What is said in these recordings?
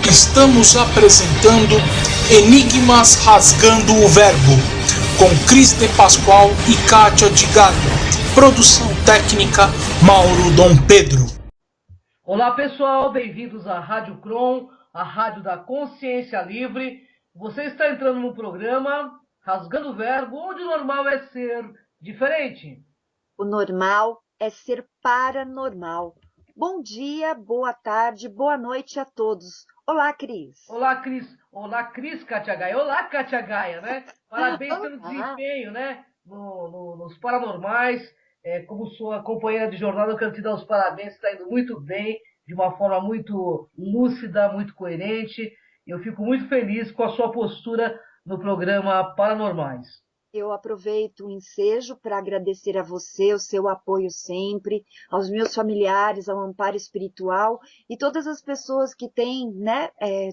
Estamos apresentando Enigmas Rasgando o Verbo, com Cris de Pascoal e Kátia de Galho. Produção técnica Mauro Dom Pedro. Olá pessoal, bem-vindos à Rádio Cron, a rádio da consciência livre. Você está entrando no programa Rasgando o Verbo, onde o normal é ser diferente. O normal é ser paranormal. Bom dia, boa tarde, boa noite a todos. Olá, Cris. Olá, Cris Kátia Gaia. Olá, Kátia Gaia, né? Parabéns pelo desempenho, né? Nos paranormais. Como sua companheira de jornada, eu quero te dar os parabéns. Está indo muito bem, de uma forma muito lúcida, muito coerente. Eu fico muito feliz com a sua postura no programa Paranormais. Eu aproveito o ensejo para agradecer a você, o seu apoio sempre, aos meus familiares, ao amparo espiritual e todas as pessoas que têm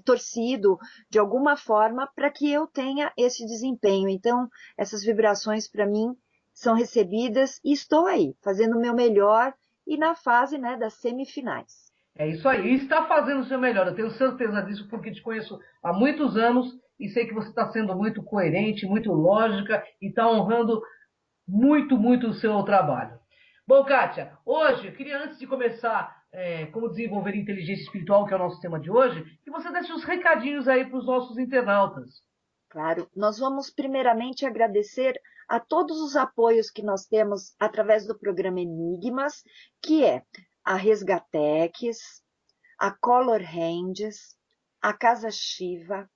torcido de alguma forma para que eu tenha esse desempenho. Então, essas vibrações para mim são recebidas e estou aí, fazendo o meu melhor e na fase das semifinais. É isso aí, e está fazendo o seu melhor, eu tenho certeza disso porque te conheço há muitos anos e sei que você está sendo muito coerente, muito lógica e está honrando muito o seu trabalho. Bom, Kátia, hoje eu queria, antes de começar como desenvolver inteligência espiritual, que é o nosso tema de hoje, que você desse uns recadinhos aí para os nossos internautas. Claro, nós vamos primeiramente agradecer a todos os apoios que nós temos através do programa Enigmas, que é a Resgatex, a Color Hands, a Casa Shiva,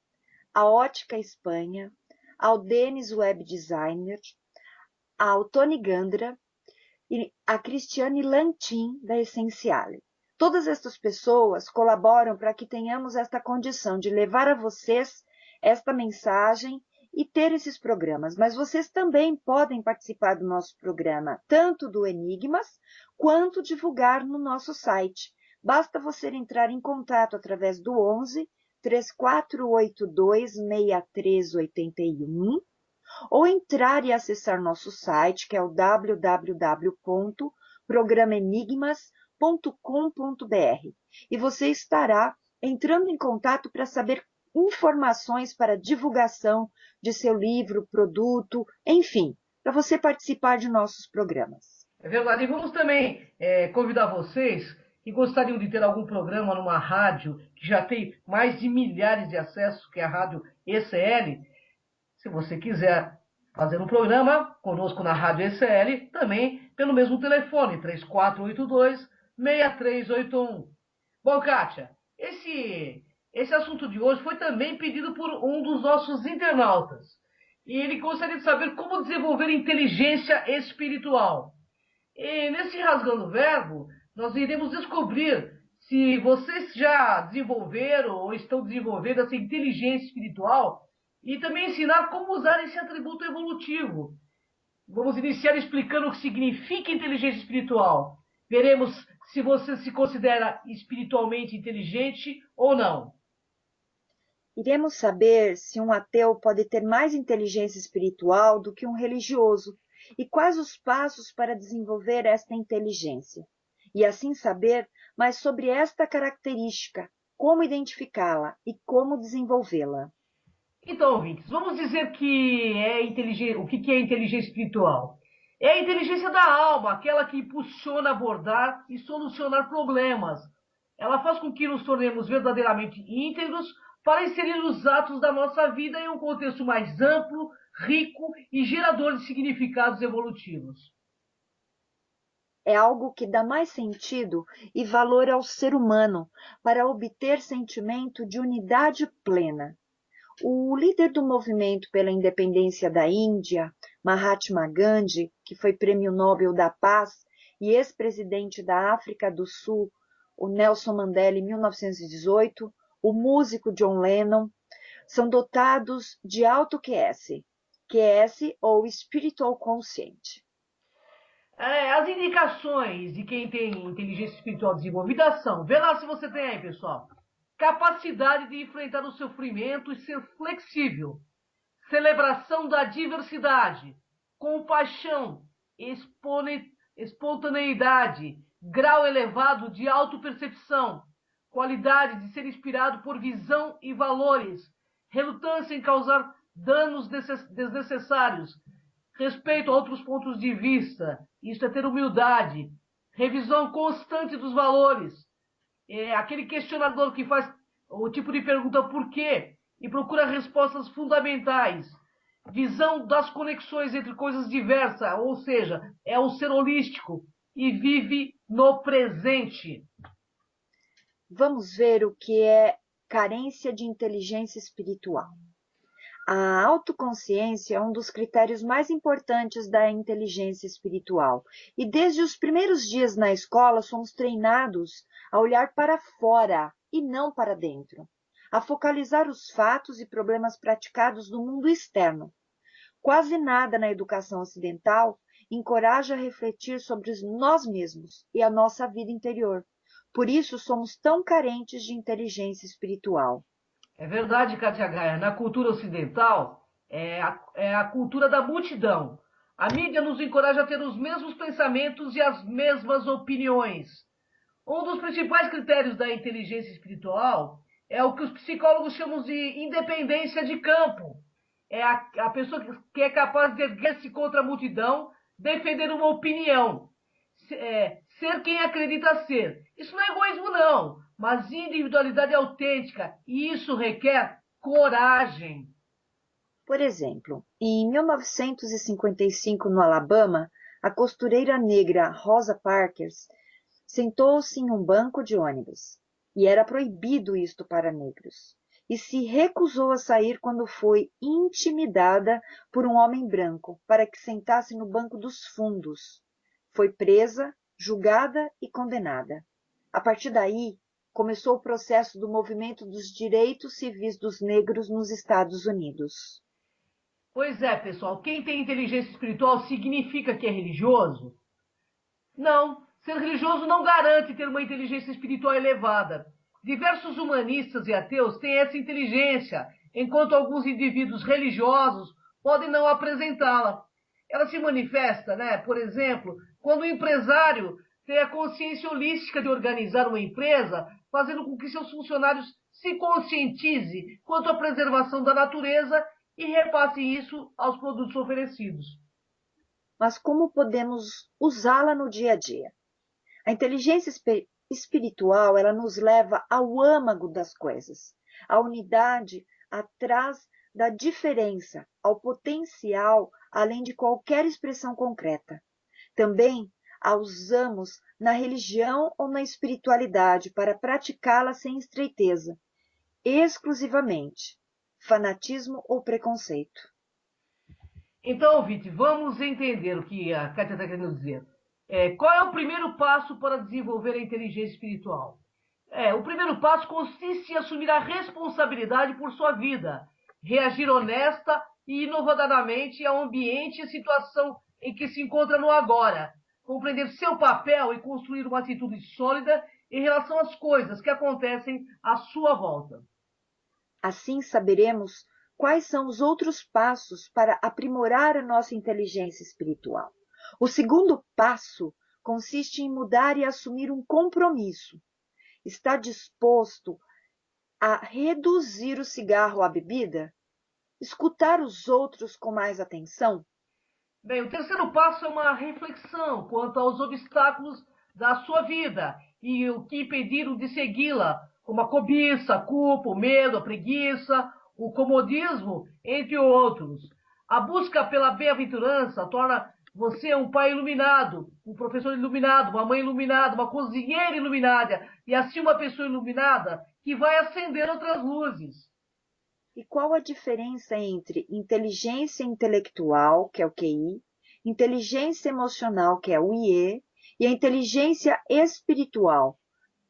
a Ótica Espanha, ao Denis Web Designer, ao Tony Gandra e a Cristiane Lantin, da Essenciale. Todas estas pessoas colaboram para que tenhamos esta condição de levar a vocês esta mensagem e ter esses programas. Mas vocês também podem participar do nosso programa, tanto do Enigmas, quanto divulgar no nosso site. Basta você entrar em contato através do 11 3482 6381 ou entrar e acessar nosso site, que é o www.programaenigmas.com.br. E você estará entrando em contato para saber informações para divulgação de seu livro, produto, enfim, para você participar de nossos programas. É verdade, e vamos também convidar vocês que gostariam de ter algum programa numa rádio que já tem mais de milhares de acessos, que é a Rádio ECL. Se você quiser fazer um programa conosco na Rádio ECL, também pelo mesmo telefone, 3482-6381. Bom, Kátia, esse assunto de hoje foi também pedido por um dos nossos internautas. E ele gostaria de saber como desenvolver inteligência espiritual. E nesse Rasgando o Verbo, nós iremos descobrir se vocês já desenvolveram ou estão desenvolvendo essa inteligência espiritual e também ensinar como usar esse atributo evolutivo. Vamos iniciar explicando o que significa inteligência espiritual. Veremos se você se considera espiritualmente inteligente ou não. Iremos saber se um ateu pode ter mais inteligência espiritual do que um religioso e quais os passos para desenvolver esta inteligência. E assim saber mais sobre esta característica, como identificá-la e como desenvolvê-la. Então, ouvintes, vamos dizer o que é inteligência espiritual. É a inteligência da alma, aquela que impulsiona abordar e solucionar problemas. Ela faz com que nos tornemos verdadeiramente íntegros para inserir os atos da nossa vida em um contexto mais amplo, rico e gerador de significados evolutivos. É algo que dá mais sentido e valor ao ser humano para obter sentimento de unidade plena. O líder do movimento pela independência da Índia, Mahatma Gandhi, que foi Prêmio Nobel da Paz, e ex-presidente da África do Sul, o Nelson Mandela, em 1918, o músico John Lennon, são dotados de auto-QS ou Spiritual Conscient. As indicações de quem tem inteligência espiritual desenvolvida são, vê lá se você tem aí, pessoal. Capacidade de enfrentar o sofrimento e ser flexível. Celebração da diversidade. Compaixão. Espontaneidade. Grau elevado de autopercepção. qualidade de ser inspirado por visão e valores, relutância em causar danos desnecessários, respeito a outros pontos de vista, isso é ter humildade, revisão constante dos valores, aquele questionador que faz o tipo de pergunta por quê e procura respostas fundamentais, visão das conexões entre coisas diversas, ou seja, é um ser holístico e vive no presente. Vamos ver o que é carência de inteligência espiritual. A autoconsciência é um dos critérios mais importantes da inteligência espiritual. E desde os primeiros dias na escola, somos treinados a olhar para fora e não para dentro, a focalizar os fatos e problemas praticados no mundo externo. Quase nada na educação ocidental encoraja a refletir sobre nós mesmos e a nossa vida interior. Por isso, somos tão carentes de inteligência espiritual. É verdade, Katia Gaia. Na cultura ocidental, é a cultura da multidão. A mídia nos encoraja a ter os mesmos pensamentos e as mesmas opiniões. Um dos principais critérios da inteligência espiritual é o que os psicólogos chamam de independência de campo. É a pessoa que é capaz de erguer-se contra a multidão, defender uma opinião, ser quem acredita ser. Isso não é egoísmo, não, mas individualidade autêntica, e isso requer coragem. Por exemplo, em 1955, no Alabama, a costureira negra Rosa Parker sentou-se em um banco de ônibus, e era proibido isto para negros, e se recusou a sair quando foi intimidada por um homem branco para que sentasse no banco dos fundos. Foi presa, julgada e condenada. A partir daí, começou o processo do movimento dos direitos civis dos negros nos Estados Unidos. Pois é, pessoal, quem tem inteligência espiritual significa que é religioso? Não, ser religioso não garante ter uma inteligência espiritual elevada. Diversos humanistas e ateus têm essa inteligência, enquanto alguns indivíduos religiosos podem não apresentá-la. Ela se manifesta, por exemplo, quando o empresário tem a consciência holística de organizar uma empresa, fazendo com que seus funcionários se conscientizem quanto à preservação da natureza e repassem isso aos produtos oferecidos. Mas como podemos usá-la no dia a dia? A inteligência espiritual, ela nos leva ao âmago das coisas, à unidade atrás da diferença, ao potencial além de qualquer expressão concreta. Também a usamos na religião ou na espiritualidade para praticá-la sem estreiteza, exclusivamente, fanatismo ou preconceito. Então, Viti, vamos entender o que a Kátia está querendo dizer. Qual é o primeiro passo para desenvolver a inteligência espiritual? O primeiro passo consiste em assumir a responsabilidade por sua vida, reagir honesta e inovadamente ao ambiente e situação em que se encontra no agora, compreender seu papel e construir uma atitude sólida em relação às coisas que acontecem à sua volta. Assim saberemos quais são os outros passos para aprimorar a nossa inteligência espiritual. O segundo passo consiste em mudar e assumir um compromisso. Está disposto a reduzir o cigarro ou a bebida? Escutar os outros com mais atenção? Bem, o terceiro passo é uma reflexão quanto aos obstáculos da sua vida e o que impediram de segui-la, como a cobiça, a culpa, o medo, a preguiça, o comodismo, entre outros. A busca pela bem-aventurança torna você um pai iluminado, um professor iluminado, uma mãe iluminada, uma cozinheira iluminada, e assim uma pessoa iluminada que vai acender outras luzes. E qual a diferença entre inteligência intelectual, que é o QI, inteligência emocional, que é o IE, e a inteligência espiritual,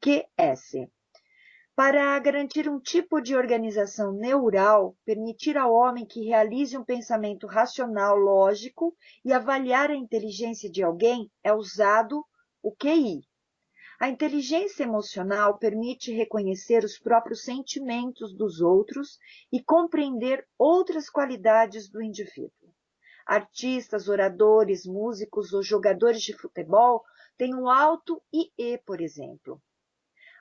QS? Para garantir um tipo de organização neural, permitir ao homem que realize um pensamento racional, lógico e avaliar a inteligência de alguém, é usado o QI. A inteligência emocional permite reconhecer os próprios sentimentos dos outros e compreender outras qualidades do indivíduo. Artistas, oradores, músicos ou jogadores de futebol têm um alto IE, por exemplo.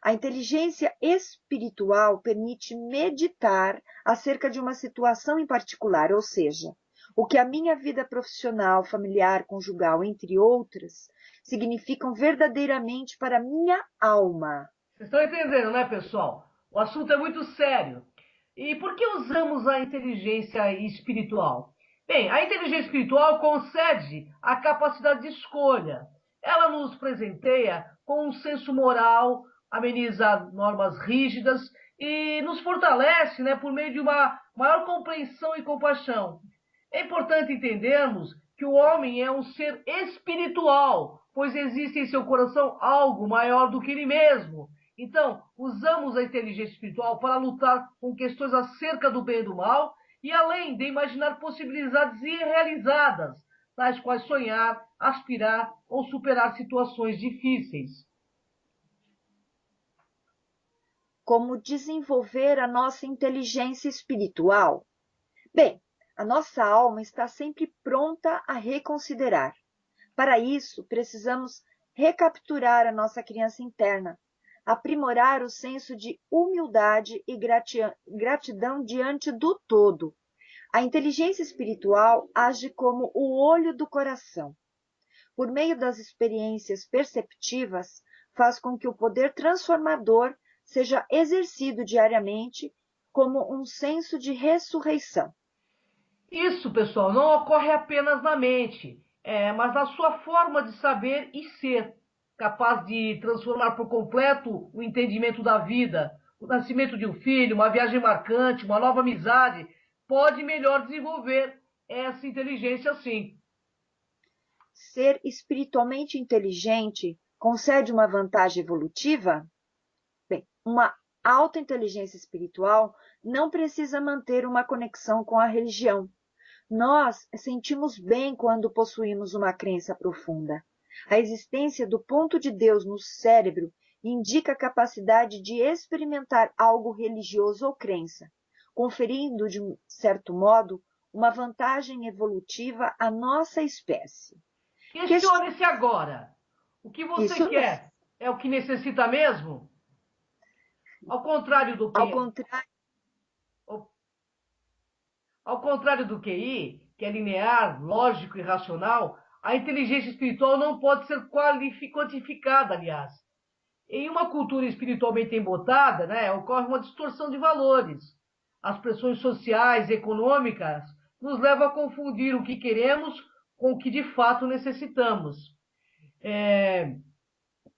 A inteligência espiritual permite meditar acerca de uma situação em particular, ou seja, o que a minha vida profissional, familiar, conjugal, entre outras, significam verdadeiramente para a minha alma. Vocês estão entendendo, né, pessoal? O assunto é muito sério. E por que usamos a inteligência espiritual? Bem, a inteligência espiritual concede a capacidade de escolha. Ela nos presenteia com um senso moral, ameniza normas rígidas e nos fortalece, né, por meio de uma maior compreensão e compaixão. É importante entendermos que o homem é um ser espiritual, pois existe em seu coração algo maior do que ele mesmo. Então, usamos a inteligência espiritual para lutar com questões acerca do bem e do mal, e além de imaginar possibilidades irrealizadas, tais quais sonhar, aspirar ou superar situações difíceis. Como desenvolver a nossa inteligência espiritual? Bem, a nossa alma está sempre pronta a reconsiderar. Para isso, precisamos recapturar a nossa criança interna, aprimorar o senso de humildade e gratidão diante do todo. A inteligência espiritual age como o olho do coração. Por meio das experiências perceptivas, faz com que o poder transformador seja exercido diariamente como um senso de ressurreição. Isso, pessoal, não ocorre apenas na mente, mas na sua forma de saber e ser, capaz de transformar por completo o entendimento da vida. O nascimento de um filho, uma viagem marcante, uma nova amizade, pode melhor desenvolver essa inteligência sim. Ser espiritualmente inteligente concede uma vantagem evolutiva? Bem, uma alta inteligência espiritual não precisa manter uma conexão com a religião. Nós sentimos bem quando possuímos uma crença profunda. A existência do ponto de Deus no cérebro indica a capacidade de experimentar algo religioso ou crença, conferindo, de um certo modo, uma vantagem evolutiva à nossa espécie. Questione-se agora. O que você Isso mesmo. quer é o que necessita mesmo? Ao contrário do Ao que contrário, Ao contrário do QI, que é linear, lógico e racional, a inteligência espiritual não pode ser quantificada, aliás. Em uma cultura espiritualmente embotada, né, ocorre uma distorção de valores. As pressões sociais e econômicas nos levam a confundir o que queremos com o que de fato necessitamos.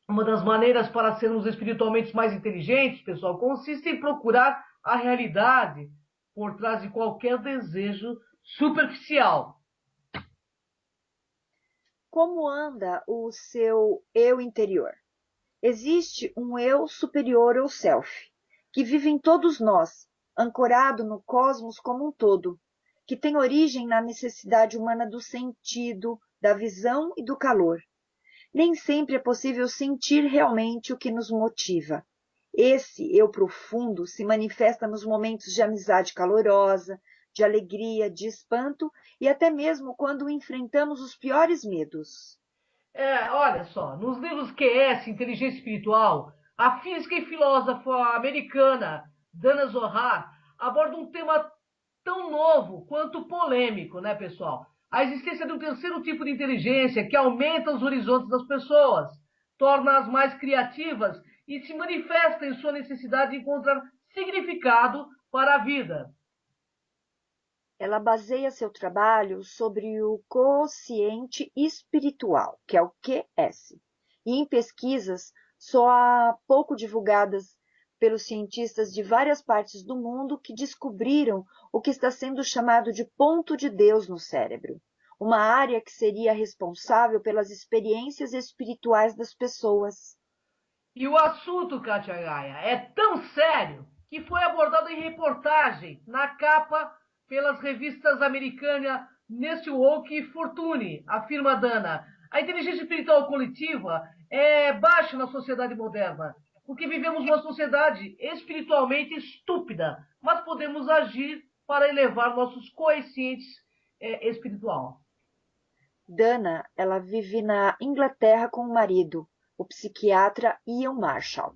Uma das maneiras para sermos espiritualmente mais inteligentes, pessoal, consiste em procurar a realidade por trás de qualquer desejo superficial. como anda o seu eu interior? Existe um eu superior ou self, que vive em todos nós, ancorado no cosmos como um todo, que tem origem na necessidade humana do sentido, da visão e do calor. Nem sempre é possível sentir realmente o que nos motiva. Esse eu profundo se manifesta nos momentos de amizade calorosa, de alegria, de espanto e até mesmo quando enfrentamos os piores medos. Olha só, nos livros QS, Inteligência Espiritual, a física e filósofa americana Dana Zohar aborda um tema tão novo quanto polêmico, né, pessoal? A existência de um terceiro tipo de inteligência que aumenta os horizontes das pessoas, torna-as mais criativas e se manifesta em sua necessidade de encontrar significado para a vida. Ela baseia seu trabalho sobre o quociente espiritual, que é o QS, e em pesquisas só há pouco divulgadas pelos cientistas de várias partes do mundo que descobriram o que está sendo chamado de ponto de Deus no cérebro, uma área que seria responsável pelas experiências espirituais das pessoas. E o assunto, Katia Gaia, é tão sério que foi abordado em reportagem na capa pelas revistas americanas Nest Woke e Fortune, afirma Dana. A inteligência espiritual coletiva é baixa na sociedade moderna, porque vivemos uma sociedade espiritualmente estúpida, mas podemos agir para elevar nossos coeficientes espiritual. Dana, ela vive na Inglaterra com o marido, o psiquiatra Ian Marshall.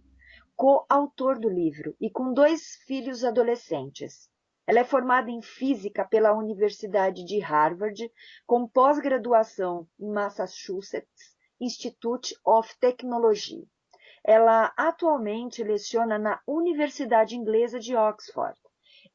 coautor do livro e com 2 filhos adolescentes. Ela é formada em física pela Universidade de Harvard, com pós-graduação em Massachusetts Institute of Technology. Ela atualmente leciona na Universidade Inglesa de Oxford.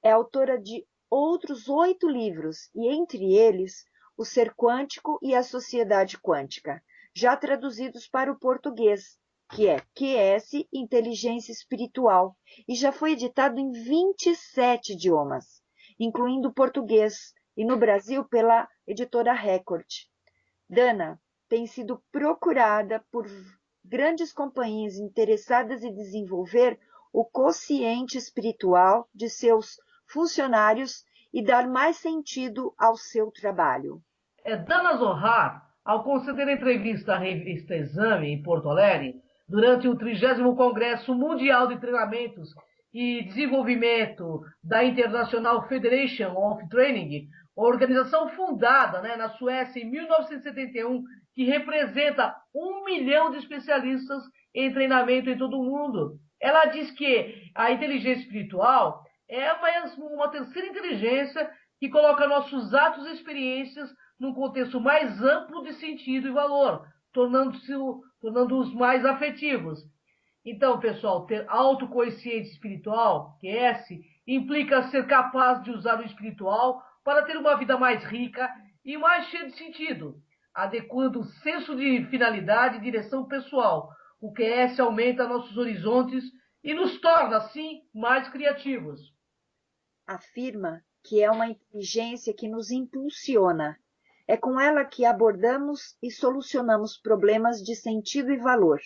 É autora de outros 8 livros, e entre eles, O Ser Quântico e a Sociedade Quântica, já traduzidos para o português, que é QS Inteligência Espiritual, e já foi editado em 27 idiomas, incluindo o português, e no Brasil pela editora Record. Dana tem sido procurada por grandes companhias interessadas em desenvolver o quociente espiritual de seus funcionários e dar mais sentido ao seu trabalho. Dana Zohar, ao conceder entrevista à revista Exame, em Porto Alegre, durante o 30º Congresso Mundial de Treinamentos e Desenvolvimento da International Federation of Training, organização fundada na Suécia em 1971, que representa 1 milhão de especialistas em treinamento em todo o mundo. Ela diz que a inteligência espiritual é uma terceira inteligência que coloca nossos atos e experiências num contexto mais amplo de sentido e valor, tornando-os mais afetivos. Então, pessoal, ter autoconsciência espiritual, QS, implica ser capaz de usar o espiritual para ter uma vida mais rica e mais cheia de sentido, adequando o senso de finalidade e direção pessoal. O QS aumenta nossos horizontes e nos torna, assim, mais criativos. Afirma que é uma inteligência que nos impulsiona. É com ela que abordamos e solucionamos problemas de sentido e valor.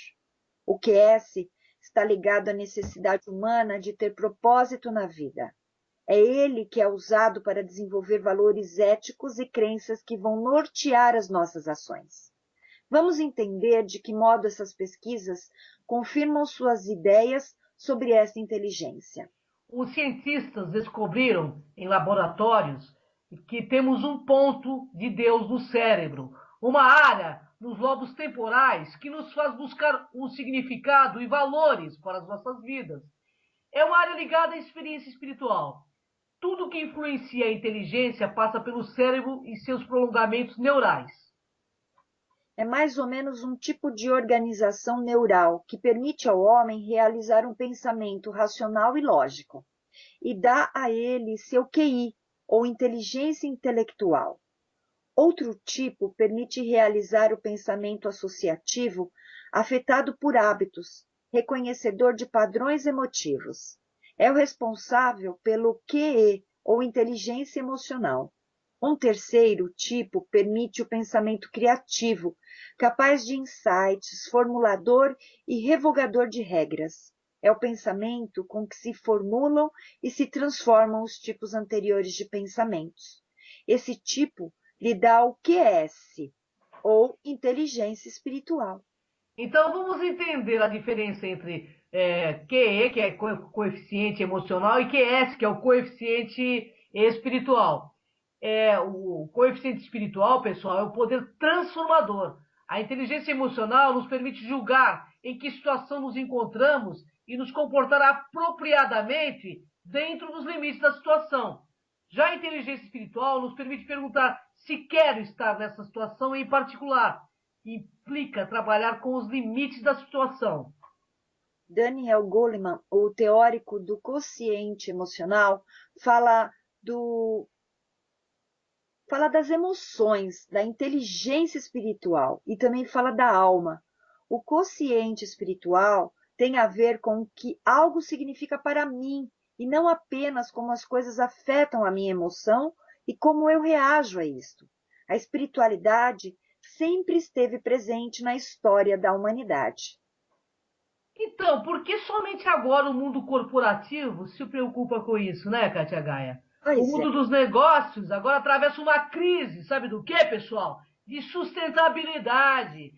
O QS está ligado à necessidade humana de ter propósito na vida. É ele que é usado para desenvolver valores éticos e crenças que vão nortear as nossas ações. Vamos entender de que modo essas pesquisas confirmam suas ideias sobre essa inteligência. Os cientistas descobriram em laboratórios que temos um ponto de Deus no cérebro, uma área nos lobos temporais que nos faz buscar um significado e valores para as nossas vidas. É uma área ligada à experiência espiritual. Tudo que influencia a inteligência passa pelo cérebro e seus prolongamentos neurais. É mais ou menos um tipo de organização neural que permite ao homem realizar um pensamento racional e lógico, e dá a ele seu QI, ou inteligência intelectual. Outro tipo permite realizar o pensamento associativo afetado por hábitos, reconhecedor de padrões emotivos. É o responsável pelo QE, ou inteligência emocional. Um terceiro tipo permite o pensamento criativo, capaz de insights, formulador e revogador de regras. É o pensamento com que se formulam e se transformam os tipos anteriores de pensamentos. Esse tipo lhe dá o QS, ou inteligência espiritual. Então vamos entender a diferença entre QE, que é coeficiente emocional, e QS, que é o coeficiente espiritual. O coeficiente espiritual, pessoal, é o poder transformador. A inteligência emocional nos permite julgar em que situação nos encontramos e nos comportar apropriadamente dentro dos limites da situação. Já a inteligência espiritual nos permite perguntar se quero estar nessa situação em particular. Implica trabalhar com os limites da situação. Daniel Goleman, o teórico do quociente emocional, fala das emoções, da inteligência espiritual e também fala da alma. O quociente espiritual tem a ver com o que algo significa para mim e não apenas como as coisas afetam a minha emoção e como eu reajo a isto. A espiritualidade sempre esteve presente na história da humanidade. Então, por que somente agora o mundo corporativo se preocupa com isso, né, Kátia Gaia? O mundo dos negócios agora atravessa uma crise, sabe do que, pessoal? De sustentabilidade.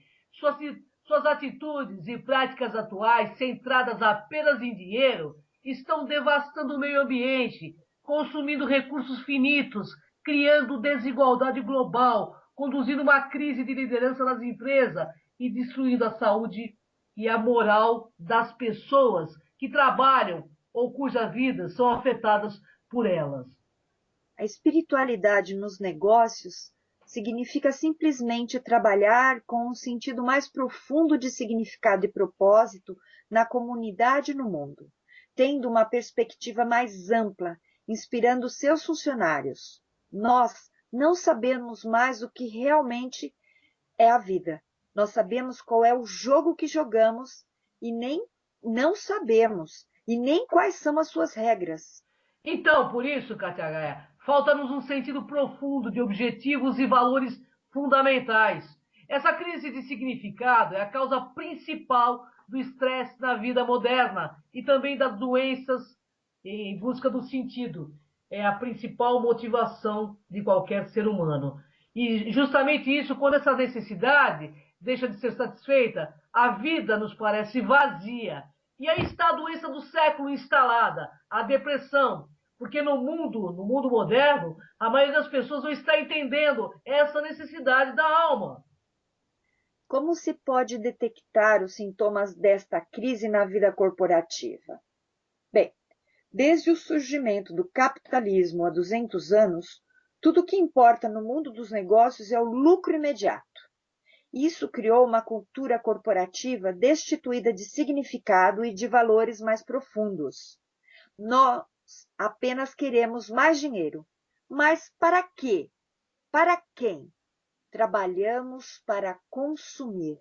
Suas atitudes e práticas atuais, centradas apenas em dinheiro, estão devastando o meio ambiente, consumindo recursos finitos, criando desigualdade global, conduzindo uma crise de liderança nas empresas e destruindo a saúde e a moral das pessoas, que trabalham ou cujas vidas são afetadas por elas. A espiritualidade nos negócios significa simplesmente trabalhar com um sentido mais profundo de significado e propósito na comunidade e no mundo, tendo uma perspectiva mais ampla, inspirando seus funcionários. Nós não sabemos mais o que realmente é a vida. Nós sabemos qual é o jogo que jogamos e não sabemos e nem quais são as suas regras. Então, por isso, Katia Gaia, falta-nos um sentido profundo de objetivos e valores fundamentais. Essa crise de significado é a causa principal do estresse na vida moderna e também das doenças em busca do sentido. É a principal motivação de qualquer ser humano. E justamente isso, quando essa necessidade deixa de ser satisfeita, a vida nos parece vazia. E aí está a doença do século instalada, a depressão. Porque no mundo moderno, a maioria das pessoas não está entendendo essa necessidade da alma. Como se pode detectar os sintomas desta crise na vida corporativa? Bem, desde o surgimento do capitalismo há 200 anos, tudo o que importa no mundo dos negócios é o lucro imediato. Isso criou uma cultura corporativa destituída de significado e de valores mais profundos. Nós apenas queremos mais dinheiro. Mas para quê? Para quem? Trabalhamos para consumir.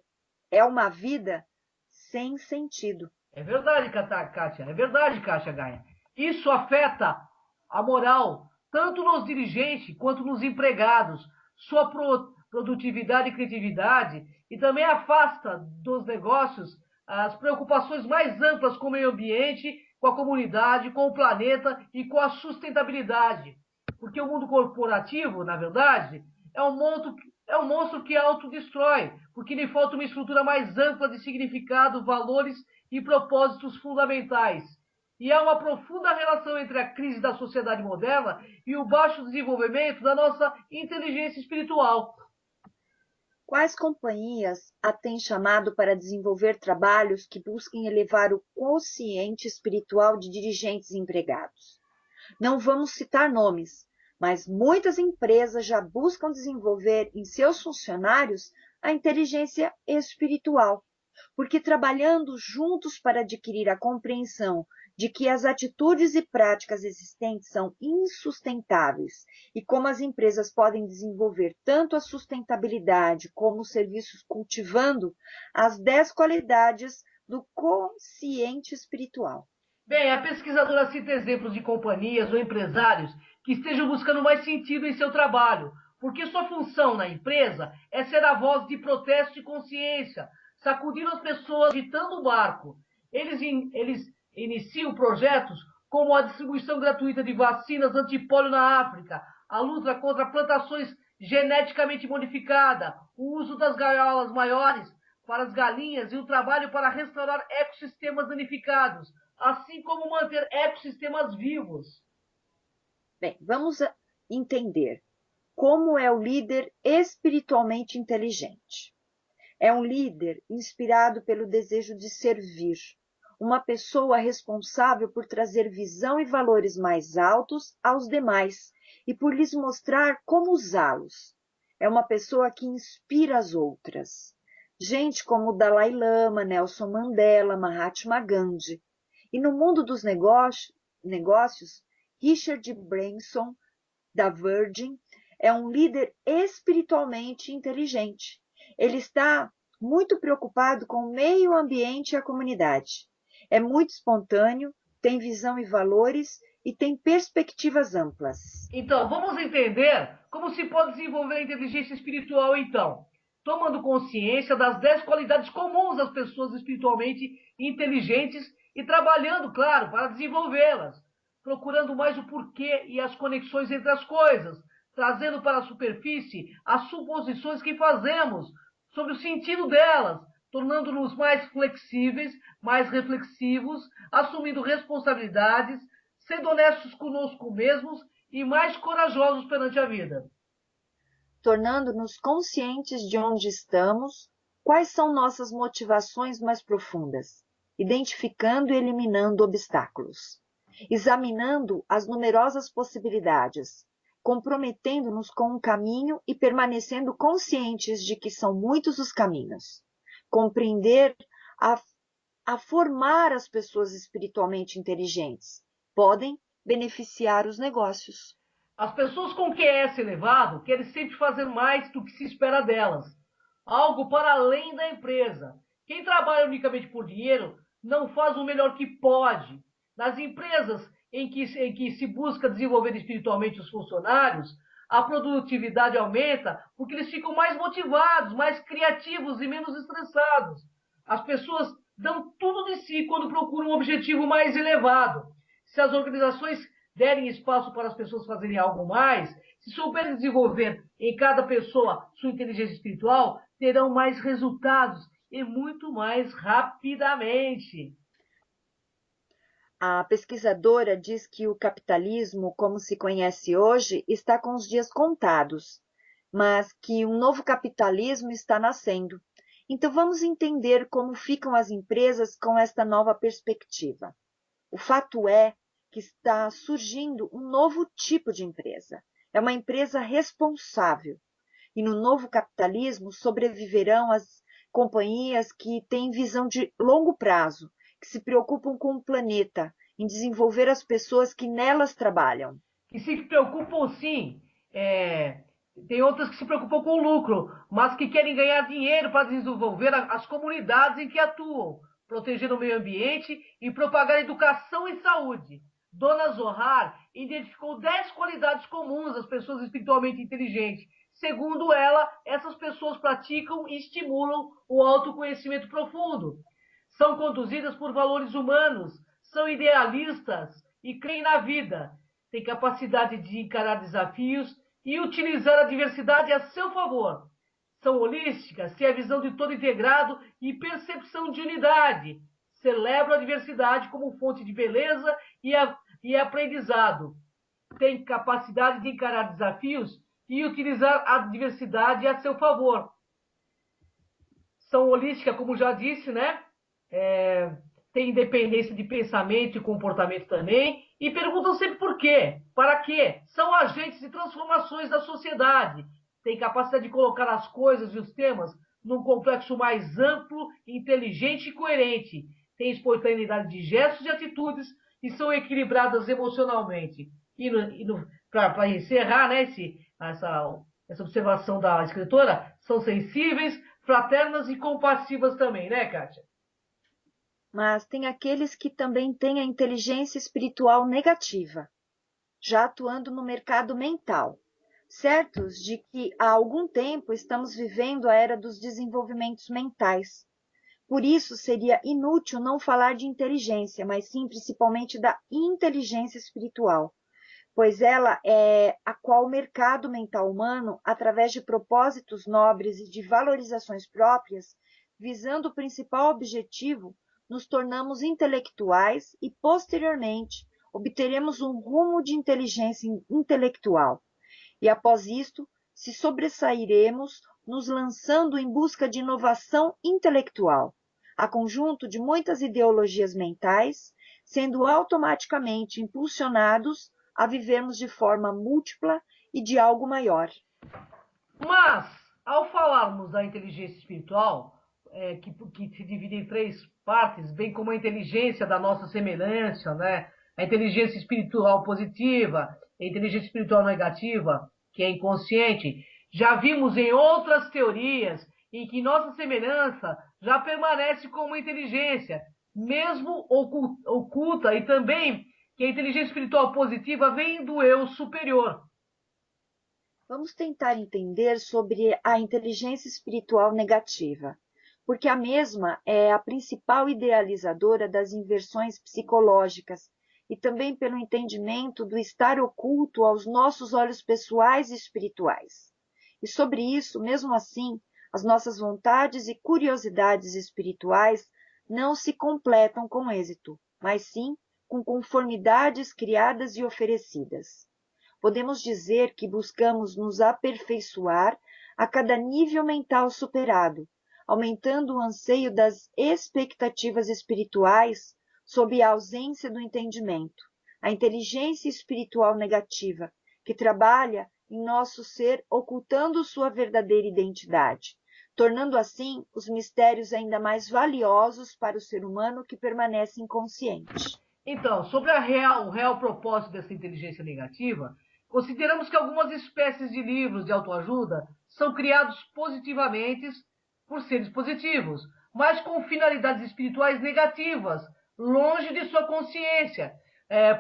É uma vida sem sentido. É verdade, Kátia. É verdade, Kátia Gaia. Isso afeta a moral, tanto nos dirigentes quanto nos empregados, sua produtividade e criatividade, e também afasta dos negócios as preocupações mais amplas com o meio ambiente, com a comunidade, com o planeta e com a sustentabilidade. Porque o mundo corporativo, na verdade, é um monstro que autodestrói, porque lhe falta uma estrutura mais ampla de significado, valores e propósitos fundamentais. E há uma profunda relação entre a crise da sociedade moderna e o baixo desenvolvimento da nossa inteligência espiritual. Quais companhias a têm chamado para desenvolver trabalhos que busquem elevar o consciente espiritual de dirigentes e empregados? Não vamos citar nomes, mas muitas empresas já buscam desenvolver em seus funcionários a inteligência espiritual, porque trabalhando juntos para adquirir a compreensão de que as atitudes e práticas existentes são insustentáveis e como as empresas podem desenvolver tanto a sustentabilidade como os serviços cultivando as 10 qualidades do consciente espiritual. Bem, a pesquisadora cita exemplos de companhias ou empresários que estejam buscando mais sentido em seu trabalho, porque sua função na empresa é ser a voz de protesto e consciência, sacudindo as pessoas, agitando o barco. Eles iniciam projetos como a distribuição gratuita de vacinas antipólio na África, a luta contra plantações geneticamente modificadas, o uso das gaiolas maiores para as galinhas e o trabalho para restaurar ecossistemas danificados, assim como manter ecossistemas vivos. Bem, vamos entender como é o líder espiritualmente inteligente. É um líder inspirado pelo desejo de servir, uma pessoa responsável por trazer visão e valores mais altos aos demais e por lhes mostrar como usá-los. É uma pessoa que inspira as outras. Gente como Dalai Lama, Nelson Mandela, Mahatma Gandhi. E no mundo dos negócios, Richard Branson, da Virgin, é um líder espiritualmente inteligente. Ele está muito preocupado com o meio ambiente e a comunidade. É muito espontâneo, tem visão e valores e tem perspectivas amplas. Então, vamos entender como se pode desenvolver a inteligência espiritual, então. Tomando consciência das 10 qualidades comuns às pessoas espiritualmente inteligentes e trabalhando, claro, para desenvolvê-las. Procurando mais o porquê e as conexões entre as coisas, trazendo para a superfície as suposições que fazemos sobre o sentido delas, tornando-nos mais flexíveis, mais reflexivos, assumindo responsabilidades, sendo honestos conosco mesmos e mais corajosos perante a vida. Tornando-nos conscientes de onde estamos, quais são nossas motivações mais profundas. identificando e eliminando obstáculos, examinando as numerosas possibilidades, comprometendo-nos com um caminho e permanecendo conscientes de que são muitos os caminhos. Compreender a formar as pessoas espiritualmente inteligentes. Podem beneficiar os negócios. As pessoas com QS elevado querem sempre fazer mais do que se espera delas. Algo para além da empresa. Quem trabalha unicamente por dinheiro não faz o melhor que pode. Nas empresas em que se busca desenvolver espiritualmente os funcionários, a produtividade aumenta porque eles ficam mais motivados, mais criativos e menos estressados. As pessoas dão tudo de si quando procuram um objetivo mais elevado. Se as organizações derem espaço para as pessoas fazerem algo mais, se souberem desenvolver em cada pessoa sua inteligência espiritual, terão mais resultados e muito mais rapidamente. A pesquisadora diz que o capitalismo, como se conhece hoje, está com os dias contados, mas que um novo capitalismo está nascendo. Então vamos entender como ficam as empresas com esta nova perspectiva. O fato é que está surgindo um novo tipo de empresa. É uma empresa responsável. E no novo capitalismo sobreviverão as companhias que têm visão de longo prazo, que se preocupam com o planeta, em desenvolver as pessoas que nelas trabalham. Que se preocupam sim, tem outras que se preocupam com o lucro, mas que querem ganhar dinheiro para desenvolver as comunidades em que atuam, proteger o meio ambiente e propagar educação e saúde. Dona Zohar identificou 10 qualidades comuns às pessoas espiritualmente inteligentes. Segundo ela, essas pessoas praticam e estimulam o autoconhecimento profundo. São conduzidas por valores humanos, são idealistas e creem na vida. Têm capacidade de encarar desafios e utilizar a diversidade a seu favor. São holísticas, têm a visão de todo integrado e percepção de unidade. Celebram a diversidade como fonte de beleza e aprendizado. Têm capacidade de encarar desafios e utilizar a diversidade a seu favor. São holísticas, como já disse, né? Tem independência de pensamento e comportamento também, e perguntam sempre por quê, para quê. São agentes de transformações da sociedade, têm capacidade de colocar as coisas e os temas num complexo mais amplo, inteligente e coerente, têm espontaneidade de gestos e atitudes e são equilibradas emocionalmente. Para encerrar, né, essa observação da escritora, são sensíveis, fraternas e compassivas também, né, Kátia? Mas tem aqueles que também têm a inteligência espiritual negativa, já atuando no mercado mental, certos de que há algum tempo estamos vivendo a era dos desenvolvimentos mentais. Por isso seria inútil não falar de inteligência, mas sim principalmente da inteligência espiritual, pois ela é a qual o mercado mental humano, através de propósitos nobres e de valorizações próprias, visando o principal objetivo, nos tornamos intelectuais e, posteriormente, obteremos um rumo de inteligência intelectual. E, após isto, se sobressairemos, nos lançando em busca de inovação intelectual, a conjunto de muitas ideologias mentais, sendo automaticamente impulsionados a vivermos de forma múltipla e de algo maior. Mas, ao falarmos da inteligência espiritual, que se divide em 3 partes, bem como a inteligência da nossa semelhança, né? A inteligência espiritual positiva, a inteligência espiritual negativa, que é inconsciente. Já vimos em outras teorias em que nossa semelhança já permanece como inteligência, mesmo oculta, e também que a inteligência espiritual positiva vem do eu superior. Vamos tentar entender sobre a inteligência espiritual negativa, porque a mesma é a principal idealizadora das inversões psicológicas e também pelo entendimento do estar oculto aos nossos olhos pessoais e espirituais. E sobre isso, mesmo assim, as nossas vontades e curiosidades espirituais não se completam com êxito, mas sim com conformidades criadas e oferecidas. Podemos dizer que buscamos nos aperfeiçoar a cada nível mental superado, aumentando o anseio das expectativas espirituais sob a ausência do entendimento, a inteligência espiritual negativa, que trabalha em nosso ser ocultando sua verdadeira identidade, tornando assim os mistérios ainda mais valiosos para o ser humano que permanece inconsciente. Então, sobre o real propósito dessa inteligência negativa, consideramos que algumas espécies de livros de autoajuda são criados positivamente por seres positivos, mas com finalidades espirituais negativas, longe de sua consciência,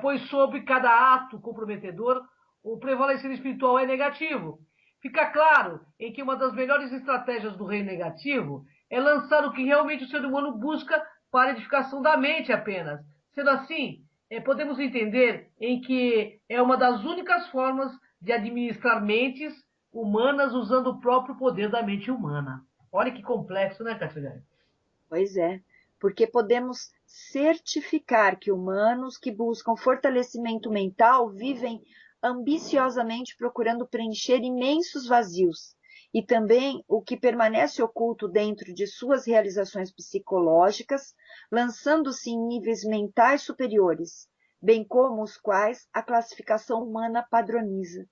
pois sobre cada ato comprometedor, o prevalecer espiritual é negativo. Fica claro em que uma das melhores estratégias do reino negativo é lançar o que realmente o ser humano busca para a edificação da mente apenas. Sendo assim, podemos entender em que é uma das únicas formas de administrar mentes humanas usando o próprio poder da mente humana. Olha que complexo, né, Cassiane? Pois é, porque podemos certificar que humanos que buscam fortalecimento mental vivem ambiciosamente procurando preencher imensos vazios, e também o que permanece oculto dentro de suas realizações psicológicas, lançando-se em níveis mentais superiores, bem como os quais a classificação humana padroniza.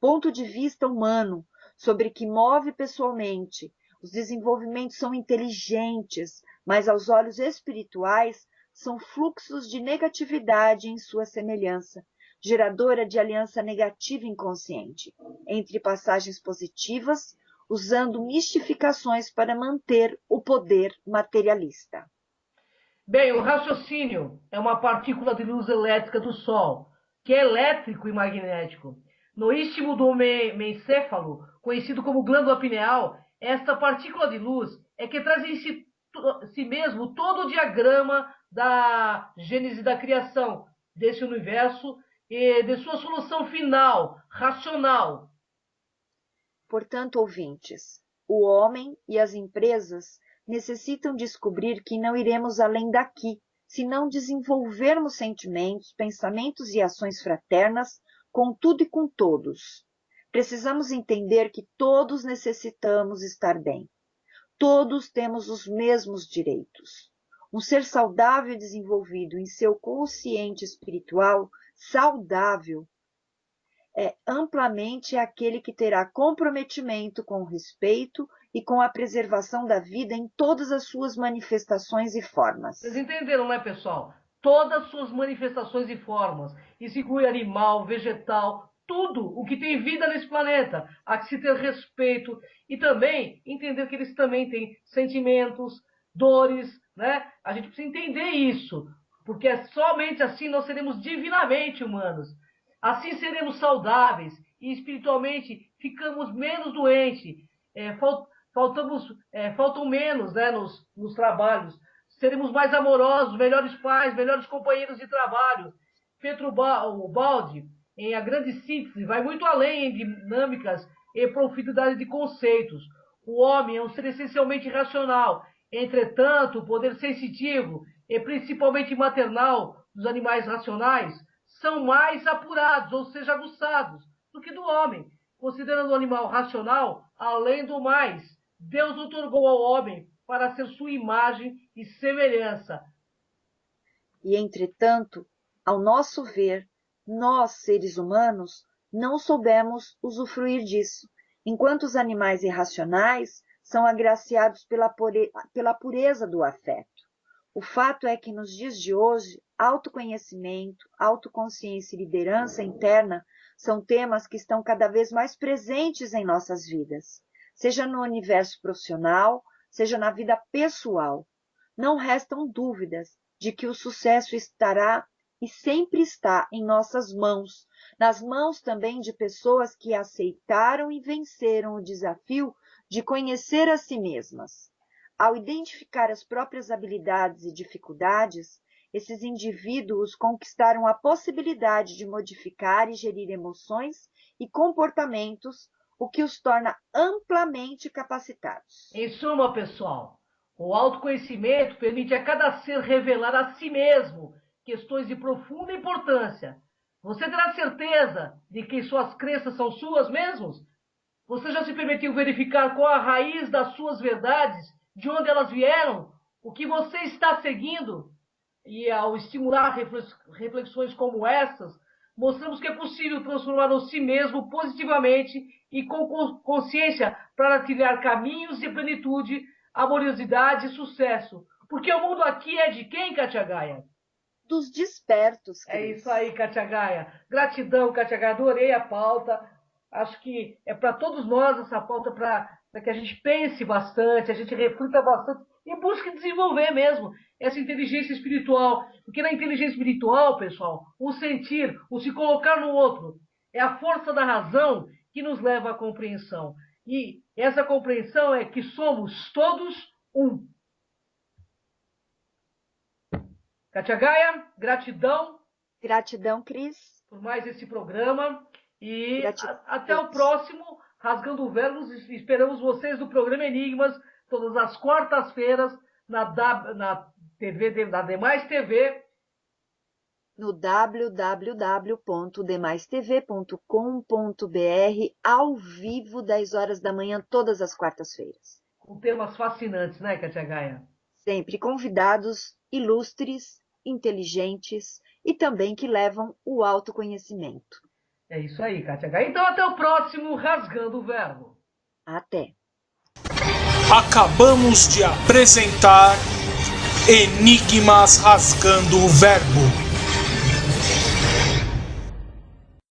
Ponto de vista humano sobre que move pessoalmente. Os desenvolvimentos são inteligentes, mas aos olhos espirituais são fluxos de negatividade em sua semelhança, geradora de aliança negativa inconsciente, entre passagens positivas, usando mistificações para manter o poder materialista. Bem, o raciocínio é uma partícula de luz elétrica do Sol, que é elétrico e magnético. No istmo do mencéfalo, conhecido como glândula pineal, esta partícula de luz é que traz em si mesmo todo o diagrama da gênese da criação desse universo e de sua solução final, racional. Portanto, ouvintes, o homem e as empresas necessitam descobrir que não iremos além daqui, se não desenvolvermos sentimentos, pensamentos e ações fraternas com tudo e com todos. Precisamos entender que todos necessitamos estar bem. Todos temos os mesmos direitos. Um ser saudável e desenvolvido em seu consciente espiritual, saudável, amplamente aquele que terá comprometimento com o respeito e com a preservação da vida em todas as suas manifestações e formas. Vocês entenderam, né, pessoal? Todas as suas manifestações e formas. Isso inclui animal, vegetal, tudo o que tem vida nesse planeta. Há que se ter respeito e também entender que eles também têm sentimentos, dores, né? A gente precisa entender isso, porque é somente assim nós seremos divinamente humanos. Assim seremos saudáveis e espiritualmente ficamos menos doentes. Faltam menos, né, nos trabalhos. Seremos mais amorosos, melhores pais, melhores companheiros de trabalho. Pietro Baldi, em A Grande Síntese, vai muito além em dinâmicas e profundidade de conceitos. O homem é um ser essencialmente racional. Entretanto, o poder sensitivo e principalmente maternal dos animais racionais são mais apurados, ou seja, aguçados, do que do homem. Considerando o animal racional, além do mais, Deus outorgou ao homem para ser sua imagem e semelhança. E, entretanto, ao nosso ver, nós, seres humanos, não soubemos usufruir disso, enquanto os animais irracionais são agraciados pela pureza do afeto. O fato é que nos dias de hoje, autoconhecimento, autoconsciência e liderança interna são temas que estão cada vez mais presentes em nossas vidas, seja no universo profissional, seja na vida pessoal. Não restam dúvidas de que o sucesso estará e sempre está em nossas mãos, nas mãos também de pessoas que aceitaram e venceram o desafio de conhecer a si mesmas. Ao identificar as próprias habilidades e dificuldades, esses indivíduos conquistaram a possibilidade de modificar e gerir emoções e comportamentos, o que os torna amplamente capacitados. Em suma, pessoal, o autoconhecimento permite a cada ser revelar a si mesmo questões de profunda importância. Você terá certeza de que suas crenças são suas mesmas? Você já se permitiu verificar qual a raiz das suas verdades de onde elas vieram, o que você está seguindo. E ao estimular reflexões como essas, mostramos que é possível transformar o si mesmo positivamente e com consciência para trilhar caminhos de plenitude, amorosidade e sucesso. Porque o mundo aqui é de quem, Kátia Gaia? Dos despertos, Cris. É isso aí, Kátia Gaia. Gratidão, Kátia Gaia. Adorei a pauta. Acho que é para todos nós essa pauta, para que a gente pense bastante, a gente reflita bastante e busque desenvolver mesmo essa inteligência espiritual. Porque na inteligência espiritual, pessoal, o sentir, o se colocar no outro, é a força da razão que nos leva à compreensão. E essa compreensão é que somos todos um. Kátia Gaia, gratidão. Gratidão, Cris. Por mais esse programa. E até o todos. próximo Rasgando Verbos. Esperamos vocês no programa Enigmas, todas as quartas-feiras, na TV, na Demais TV. No www.demaistv.com.br, ao vivo, 10 horas da manhã, todas as quartas-feiras. Com temas fascinantes, né, Kátia Gaia? Sempre convidados ilustres, inteligentes e também que levam o autoconhecimento. É isso aí, Kátia Gaia. Então até o próximo Rasgando o Verbo. Até. Acabamos de apresentar Enigmas Rasgando o Verbo.